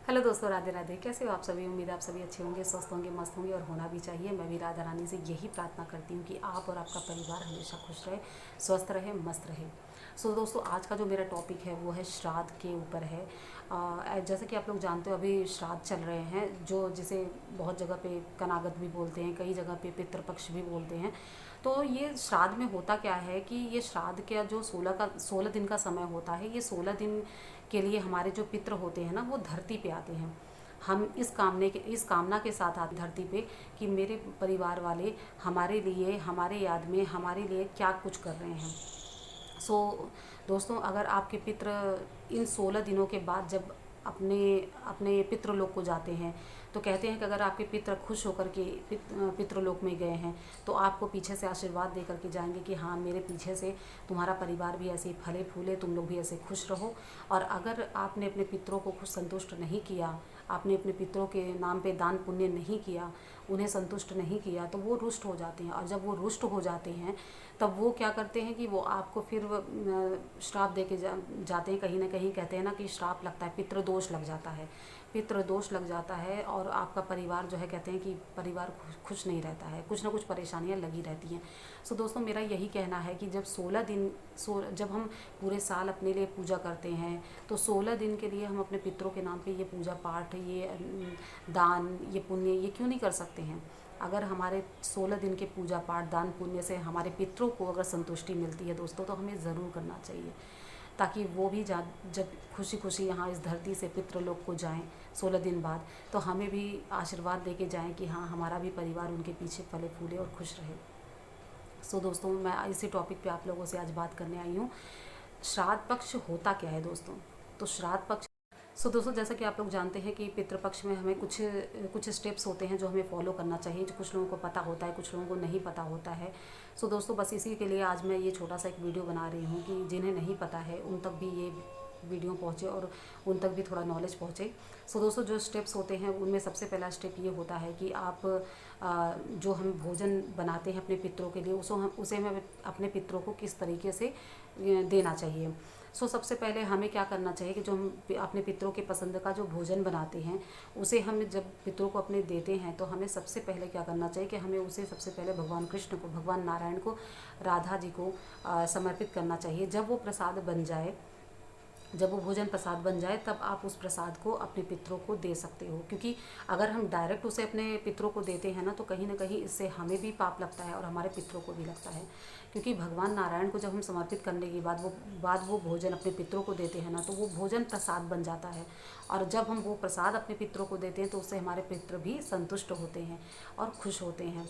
Hello दोस्तों, राधे राधे। कैसे हो आप सभी? उम्मीद है आप सभी अच्छे होंगे, स्वस्थ होंगे, मस्त होंगे और होना भी चाहिए। मैं भी राधा रानी से यही प्रार्थना करती हूँ कि आप और आपका परिवार हमेशा खुश रहे, स्वस्थ रहे, मस्त रहे। दोस्तों, आज का जो मेरा टॉपिक है वो है श्राद्ध के ऊपर है। जैसे कि आप लोग जानते हो, अभी श्राद्ध चल रहे हैं, जो जिसे बहुत जगह पे कनागत भी बोलते हैं, कई जगह पे पितृपक्ष भी बोलते हैं। तो ये श्राद्ध में होता क्या है कि ये श्राद्ध का जो 16 दिन का समय होता है, ये 16 दिन के लिए हमारे जो पितृ होते हैं ना, वो धरती पे आते हैं। हम इस कामना के साथ आते धरती पे कि मेरे परिवार वाले हमारे लिए, हमारे याद में, हमारे लिए क्या कुछ कर रहे हैं। दोस्तों, अगर आपके पितृ इन 16 दिनों के बाद जब अपने अपने पितृलोक को जाते हैं, तो कहते हैं कि अगर आपके पितृ खुश होकर के पितृलोक में गए हैं, तो आपको पीछे से आशीर्वाद दे करके जाएंगे कि हाँ, मेरे पीछे से तुम्हारा परिवार भी ऐसे ही फले फूले, तुम लोग भी ऐसे खुश रहो। और अगर आपने अपने पितरों को खुश संतुष्ट नहीं किया, आपने अपने पितरों के नाम पे दान पुण्य नहीं किया, उन्हें संतुष्ट नहीं किया, तो वो रुष्ट हो जाते हैं। और जब वो रुष्ट हो जाते हैं, तब वो क्या करते हैं कि वो आपको फिर श्राप दे के जाते हैं। कहीं ना कहीं कहते हैं ना कि श्राप लगता है, पितृदोष लग जाता है, पितृदोष लग जाता है। और आपका परिवार जो है, कहते हैं कि परिवार खुश नहीं रहता है, कुछ ना कुछ परेशानियां लगी रहती हैं। दोस्तों, मेरा यही कहना है कि जब 16 दिन जब हम पूरे साल अपने लिए पूजा करते हैं, तो 16 दिन के लिए हम अपने पितरों के नाम पे ये पूजा पाठ, ये दान, ये पुण्य, ये क्यों नहीं कर सकते हैं? अगर हमारे 16 दिन के पूजा पाठ, दान पुण्य से हमारे पितरों को अगर संतुष्टि मिलती है दोस्तों, तो हमें ज़रूर करना चाहिए, ताकि वो भी जब खुशी खुशी यहाँ इस धरती से पितृलोक को जाएं 16 दिन बाद, तो हमें भी आशीर्वाद दे के जाएँ कि हाँ, हमारा भी परिवार उनके पीछे फले फूले और खुश रहे। दोस्तों, मैं इसी टॉपिक पे आप लोगों से आज बात करने आई हूँ। श्राद्ध पक्ष होता क्या है दोस्तों? तो श्राद्ध पक्ष, दोस्तों, जैसा कि आप लोग जानते हैं कि पितृपक्ष में हमें कुछ कुछ स्टेप्स होते हैं जो हमें फॉलो करना चाहिए, जो कुछ लोगों को पता होता है, कुछ लोगों को नहीं पता होता है। दोस्तों, बस इसी के लिए आज मैं ये छोटा सा एक वीडियो बना रही हूँ कि जिन्हें नहीं पता है उन तक भी ये वीडियो पहुँचे और उन तक भी थोड़ा नॉलेज पहुँचे। दोस्तों, जो स्टेप्स होते हैं उनमें सबसे पहला स्टेप ये होता है कि आप जो हम भोजन बनाते हैं अपने पितरों के लिए, उसे हमें अपने पितरों को किस तरीके से देना चाहिए। सबसे पहले हमें क्या करना चाहिए कि जो हम अपने पितरों के पसंद का जो भोजन बनाते हैं, उसे हम जब पितरों को अपने देते हैं, तो हमें सबसे पहले क्या करना चाहिए कि हमें उसे सबसे पहले भगवान कृष्ण को, भगवान नारायण को, राधा जी को समर्पित करना चाहिए। जब वो प्रसाद बन जाए, जब वो भोजन प्रसाद बन जाए, तब आप उस प्रसाद को अपने पितरों को दे सकते हो। क्योंकि अगर हम डायरेक्ट उसे अपने पितरों को देते हैं ना, तो कहीं ना कहीं इससे हमें भी पाप लगता है और हमारे पितरों को भी लगता है। क्योंकि भगवान नारायण को जब हम समर्पित करने के बाद वो भोजन अपने पितरों को देते हैं ना, तो वो भोजन प्रसाद बन जाता है। और जब हम वो प्रसाद अपने पितरों को देते हैं, तो उससे हमारे पितर भी संतुष्ट होते हैं और खुश होते हैं,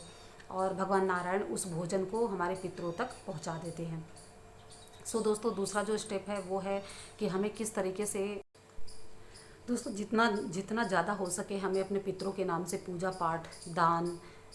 और भगवान नारायण उस भोजन को हमारे पितरों तक पहुँचा देते हैं। दोस्तों, दूसरा जो स्टेप है वो है कि हमें किस तरीके से, दोस्तों, जितना जितना ज़्यादा हो सके हमें अपने पितरों के नाम से पूजा पाठ, दान,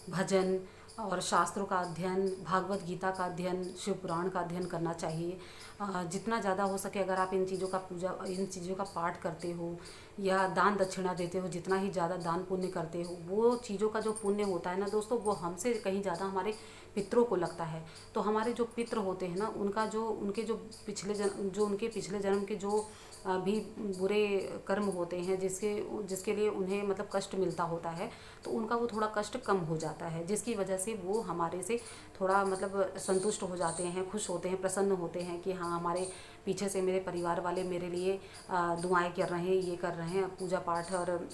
भजन और शास्त्रों का अध्ययन, भागवत गीता का अध्ययन, शिव पुराण का अध्ययन करना चाहिए। जितना ज़्यादा हो सके अगर आप इन चीज़ों का पाठ करते हो या दान दक्षिणा देते हो, जितना ही ज़्यादा दान पुण्य करते हो, वो चीज़ों का जो पुण्य होता है ना दोस्तों, वो हमसे कहीं ज़्यादा हमारे पितरों को लगता है। तो हमारे जो पितृ होते हैं ना, उनके जो उनके पिछले जन्म के जो भी बुरे कर्म होते हैं, जिसके लिए उन्हें मतलब कष्ट मिलता होता है, तो उनका वो थोड़ा कष्ट कम हो जाता है, जिसकी वजह से वो हमारे से थोड़ा मतलब संतुष्ट हो जाते हैं, खुश होते हैं, प्रसन्न होते हैं कि हाँ, हमारे पीछे से मेरे परिवार वाले मेरे लिए दुआएं कर रहे हैं, ये कर रहे हैं, पूजा पाठ और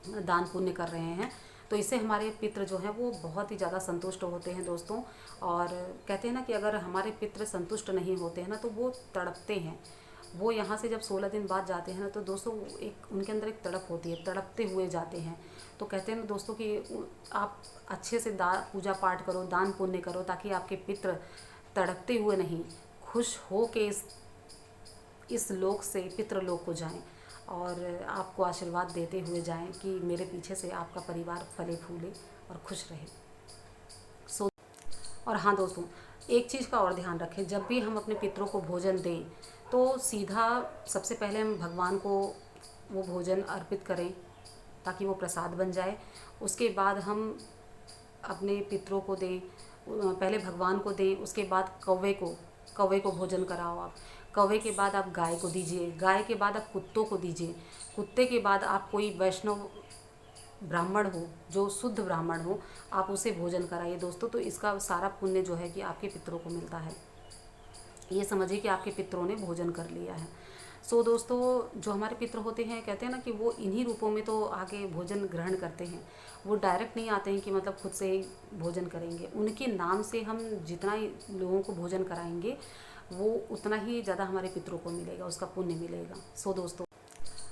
दान पुण्य कर रहे हैं। तो इससे हमारे पितृ जो हैं वो बहुत ही ज़्यादा संतुष्ट होते हैं दोस्तों। और कहते हैं ना कि अगर हमारे पितृ संतुष्ट नहीं होते हैं ना, तो वो तड़पते हैं। वो यहाँ से जब 16 दिन बाद जाते हैं ना, तो दोस्तों एक उनके अंदर एक तड़प होती है, तड़पते हुए जाते हैं। तो कहते हैं ना दोस्तों कि आप अच्छे से पूजा पाठ करो, दान पुण्य करो, ताकि आपके पितृ तड़पते हुए नहीं, खुश हो के इस लोक से पितृलोक को जाएं और आपको आशीर्वाद देते हुए जाएं कि मेरे पीछे से आपका परिवार फले फूले और खुश रहे। और हाँ दोस्तों, एक चीज़ का और ध्यान रखें, जब भी हम अपने पितरों को भोजन दें, तो सीधा सबसे पहले हम भगवान को वो भोजन अर्पित करें, ताकि वो प्रसाद बन जाए। उसके बाद हम अपने पितरों को दें, पहले भगवान को दें, उसके बाद कौवे को भोजन कराओ आप। कौवे के बाद आप गाय को दीजिए, गाय के बाद आप कुत्तों को दीजिए, कुत्ते के बाद आप कोई वैष्णव ब्राह्मण हो, जो शुद्ध ब्राह्मण हो, आप उसे भोजन कराइए दोस्तों। तो इसका सारा पुण्य जो है कि आपके पितरों को मिलता है। ये समझिए कि आपके पितरों ने भोजन कर लिया है। सो दोस्तों, जो हमारे पितर होते हैं, कहते हैं ना कि वो इन्हीं रूपों में तो आगे भोजन ग्रहण करते हैं। वो डायरेक्ट नहीं आते हैं कि मतलब खुद से ही भोजन करेंगे। उनके नाम से हम जितना ही लोगों को भोजन कराएंगे, वो उतना ही ज़्यादा हमारे पितरों को मिलेगा, उसका पुण्य मिलेगा। सो दोस्तों,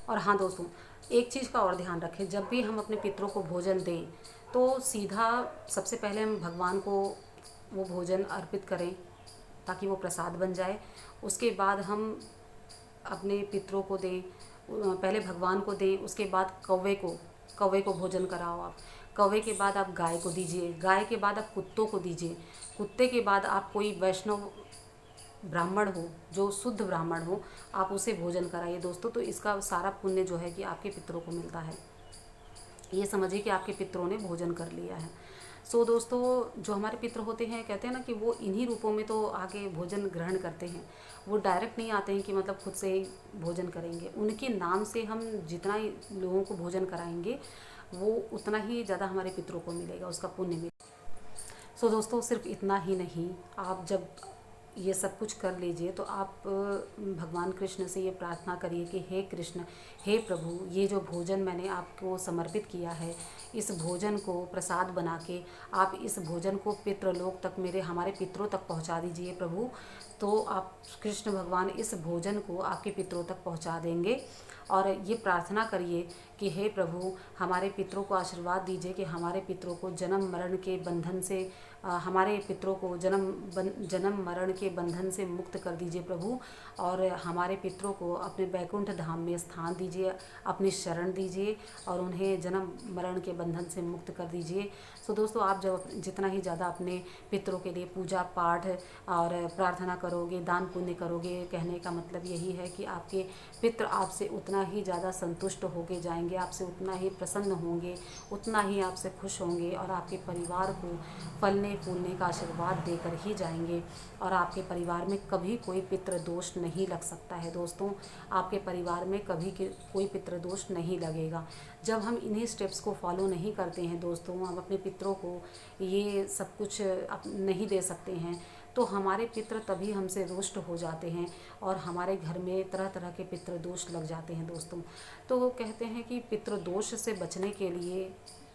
और हाँ दोस्तों, एक चीज़ का और ध्यान रखें, जब भी हम अपने पितरों को भोजन दें तो सीधा सबसे पहले हम भगवान को वो भोजन अर्पित करें ताकि वो प्रसाद बन जाए। उसके बाद हम अपने पितरों को दें, पहले भगवान को दें, उसके बाद कौवे को भोजन कराओ आप। कौवे के बाद आप गाय को दीजिए, गाय के बाद आप कुत्तों को दीजिए, कुत्ते के बाद आप कोई वैष्णव ब्राह्मण हो, जो शुद्ध ब्राह्मण हो, आप उसे भोजन कराइए दोस्तों। तो इसका सारा पुण्य जो है कि आपके पितरों को मिलता है। ये समझिए कि आपके पितरों ने भोजन कर लिया है। सो दोस्तों, जो हमारे पितर होते हैं, कहते हैं ना कि वो इन्हीं रूपों में तो आगे भोजन ग्रहण करते हैं। वो डायरेक्ट नहीं आते हैं कि मतलब खुद से ही भोजन करेंगे। उनके नाम से हम जितना ही लोगों को भोजन कराएंगे, वो उतना ही ज़्यादा हमारे पितरों को मिलेगा, उसका पुण्य मिलेगा। सो दोस्तों, सिर्फ इतना ही नहीं, आप जब ये सब कुछ कर लीजिए तो आप भगवान कृष्ण से ये प्रार्थना करिए कि हे कृष्ण, हे प्रभु, ये जो भोजन मैंने आपको समर्पित किया है, इस भोजन को प्रसाद बना के आप इस भोजन को पितृलोक तक, हमारे पितरों तक पहुंचा दीजिए प्रभु। तो आप कृष्ण भगवान इस भोजन को आपके पितरों तक पहुंचा देंगे। और ये प्रार्थना करिए कि हे प्रभु, हमारे पितरों को आशीर्वाद दीजिए कि हमारे पितरों को जन्म मरण के बंधन से हमारे पितरों को जन्म मरण के बंधन से मुक्त कर दीजिए प्रभु। और हमारे पितरों को अपने बैकुंठ धाम में स्थान दीजिए, अपनी शरण दीजिए और उन्हें जन्म मरण के बंधन से मुक्त कर दीजिए। सो दोस्तों, आप जब जितना ही ज़्यादा अपने पितरों के लिए पूजा पाठ और प्रार्थना करोगे, दान पुण्य करोगे, कहने का मतलब यही है कि आपके पितर आपसे उतना ही ज़्यादा संतुष्ट होके जाएंगे, आपसे उतना ही प्रसन्न होंगे, उतना ही आपसे खुश होंगे और आपके परिवार को फलने फूलने का आशीर्वाद देकर ही जाएंगे। और आपके परिवार में कभी कोई पितृ दोष नहीं लग सकता है दोस्तों। आपके परिवार में कभी कोई पितृ दोष नहीं लगेगा। जब हम इन्हीं स्टेप्स को फॉलो नहीं करते हैं दोस्तों, हम अपने पितरों को ये सब कुछ नहीं दे सकते हैं, तो हमारे पितृ तभी हमसे रुष्ट हो जाते हैं और हमारे घर में तरह तरह के पितृ दोष लग जाते हैं दोस्तों। तो कहते हैं कि पितृ दोष से बचने के लिए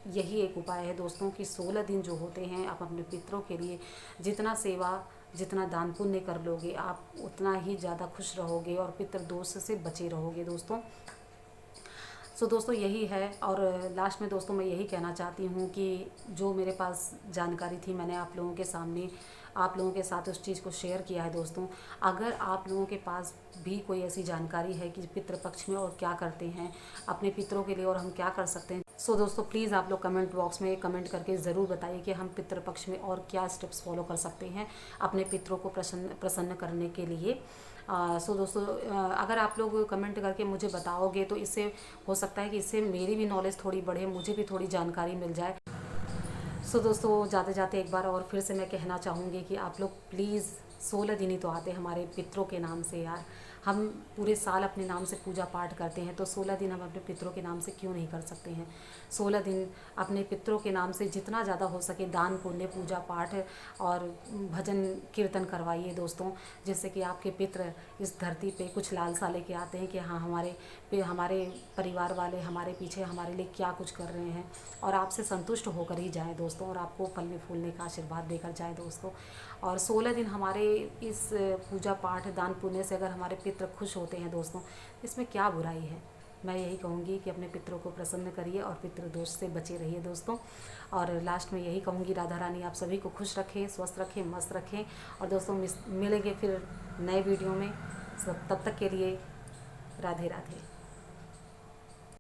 यही एक उपाय है दोस्तों कि 16 दिन जो होते हैं, आप अपने पितरों के लिए जितना सेवा, जितना दान पुण्य कर लोगे, आप उतना ही ज़्यादा खुश रहोगे और पितृ दोष से बचे रहोगे दोस्तों। सो दोस्तों, यही है। और लास्ट में दोस्तों मैं यही कहना चाहती हूँ कि जो मेरे पास जानकारी थी, मैंने आप लोगों के सामने, आप लोगों के साथ उस चीज़ को शेयर किया है दोस्तों। अगर आप लोगों के पास भी कोई ऐसी जानकारी है कि पितृपक्ष में और क्या करते हैं अपने पितरों के लिए और हम क्या कर सकते हैं, सो दोस्तों प्लीज़ आप लोग कमेंट बॉक्स में कमेंट करके ज़रूर बताइए कि हम पितृपक्ष में और क्या स्टेप्स फॉलो कर सकते हैं अपने पितरों को प्रसन्न करने के लिए। सो दोस्तों, अगर आप लोग कमेंट करके मुझे बताओगे तो इससे हो सकता है कि इससे मेरी भी नॉलेज थोड़ी बढ़े, मुझे भी थोड़ी जानकारी मिल जाए। सो दोस्तों, जाते जाते एक बार और फिर से मैं कहना चाहूँगी कि आप लोग प्लीज़ 16 दिन ही तो आते हमारे पितरों के नाम से यार। हम पूरे साल अपने नाम से पूजा पाठ करते हैं, तो 16 दिन हम अपने पितरों के नाम से क्यों नहीं कर सकते हैं। 16 दिन अपने पितरों के नाम से जितना ज़्यादा हो सके दान पुण्य, पूजा पाठ और भजन कीर्तन करवाइए दोस्तों, जिससे कि आपके पितर इस धरती पे कुछ लालसा लेके आते हैं कि हाँ, हमारे परिवार वाले हमारे पीछे हमारे लिए क्या कुछ कर रहे हैं, और आपसे संतुष्ट होकर ही जाएँ दोस्तों और आपको फलने फूलने का आशीर्वाद देकर जाए दोस्तों। और 16 दिन हमारे इस पूजा पाठ दान पुण्य से अगर हमारे पितर खुश होते हैं दोस्तों, इसमें क्या बुराई है। मैं यही कहूँगी कि अपने पितरों को प्रसन्न करिए और पितृ दोष से बचे रहिए दोस्तों। और लास्ट में यही कहूँगी, राधा रानी आप सभी को खुश रखें, स्वस्थ रखें, मस्त रखें। और दोस्तों मिलेंगे फिर नए वीडियो में, तब तक के लिए राधे राधे।